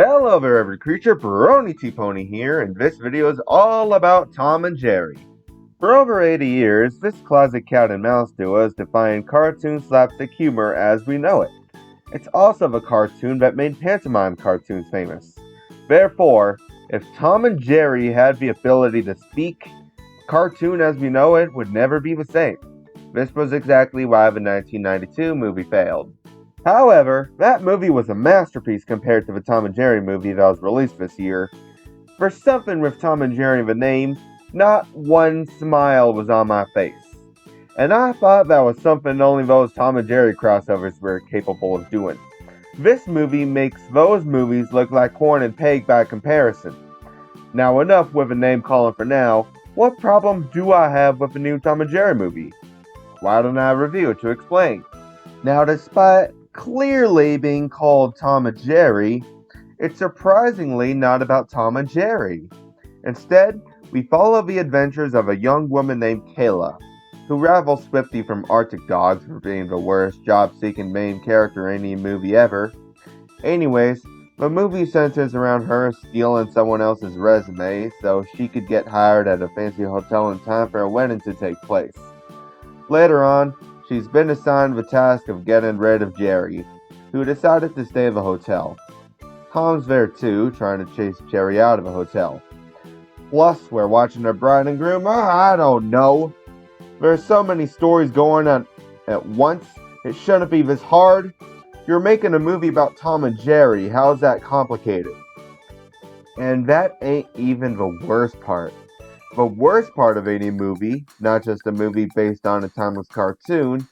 Hello there, every creature. Brony Pony here, and this video is all about Tom and Jerry. For over 80 years, this classic cat and mouse duo has defined cartoon slapstick humor as we know it. It's also the cartoon that made pantomime cartoons famous. Therefore, if Tom and Jerry had the ability to speak, cartoon as we know it would never be the same. This was exactly why the 1992 movie failed. However, that movie was a masterpiece compared to the Tom and Jerry movie that was released this year. For something with Tom and Jerry in the name, not one smile was on my face. And I thought that was something only those Tom and Jerry crossovers were capable of doing. This movie makes those movies look like corn and peg by comparison. Now enough with the name calling for now. What problem do I have with the new Tom and Jerry movie? Why don't I review it to explain? Now, despite clearly being called Tom and Jerry, it's surprisingly not about Tom and Jerry. Instead, we follow the adventures of a young woman named Kayla, who rivals Swifty from Arctic Dogs for being the worst job-seeking main character in any movie ever. Anyways, the movie centers around her stealing someone else's resume so she could get hired at a fancy hotel in time for a wedding to take place. Later on, she's been assigned the task of getting rid of Jerry, who decided to stay at the hotel. Tom's there too, trying to chase Jerry out of the hotel. Plus, we're watching their bride and groom. I don't know. There's so many stories going on at once, it shouldn't be this hard. You're making a movie about Tom and Jerry, how's that complicated? And that ain't even the worst part. The worst part of any movie, not just a movie based on a timeless cartoon,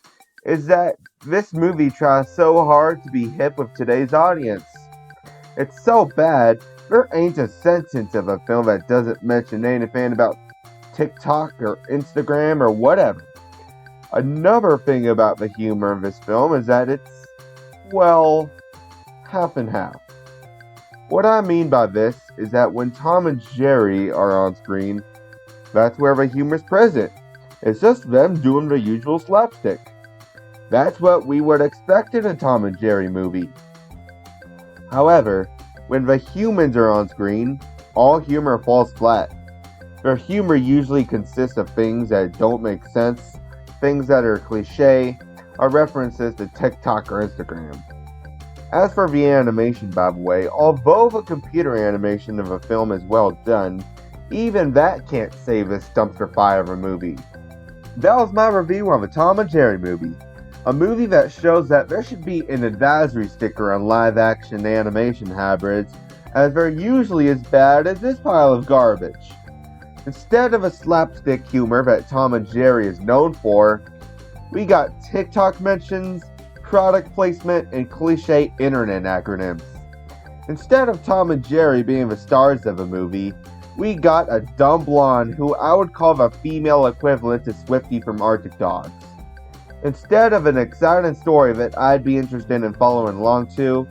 is that this movie tries so hard to be hip with today's audience. It's so bad, there ain't a sentence of a film that doesn't mention anything about TikTok or Instagram or whatever. Another thing about the humor of this film is that it's, well, half and half. What I mean by this is that when Tom and Jerry are on screen, that's where the humor's present. It's just them doing the usual slapstick. That's what we would expect in a Tom and Jerry movie. However, when the humans are on screen, all humor falls flat. Their humor usually consists of things that don't make sense, things that are cliche, or references to TikTok or Instagram. As for the animation, by the way, although the computer animation of a film is well done, even that can't save this dumpster fire of a movie. That was my review of a Tom and Jerry movie. A movie that shows that there should be an advisory sticker on live-action animation hybrids, as they're usually as bad as this pile of garbage. Instead of a slapstick humor that Tom and Jerry is known for, we got TikTok mentions, product placement, and cliche internet acronyms. Instead of Tom and Jerry being the stars of a movie, we got a dumb blonde who I would call the female equivalent to Swifty from Arctic Dogs. Instead of an exciting story that I'd be interested in following along to,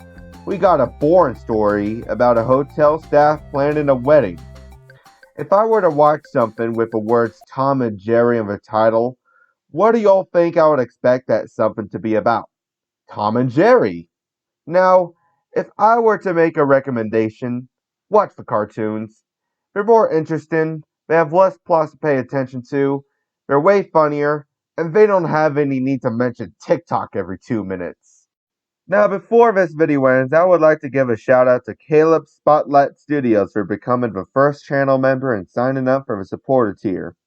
we got a boring story about a hotel staff planning a wedding. If I were to watch something with the words Tom and Jerry in the title, what do y'all think I would expect that something to be about? Tom and Jerry. Now, if I were to make a recommendation, watch the cartoons. They're more interesting, they have less plots to pay attention to, they're way funnier, and they don't have any need to mention TikTok every 2 minutes. Now, before this video ends, I would like to give a shout out to Caleb Spotlight Studios for becoming the first channel member and signing up for the supporter tier.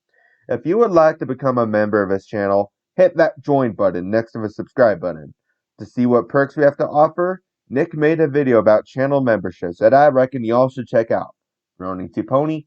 If you would like to become a member of this channel, hit that join button next to the subscribe button. To see what perks we have to offer, Nick made a video about channel memberships that I reckon y'all should check out. Brony Pony.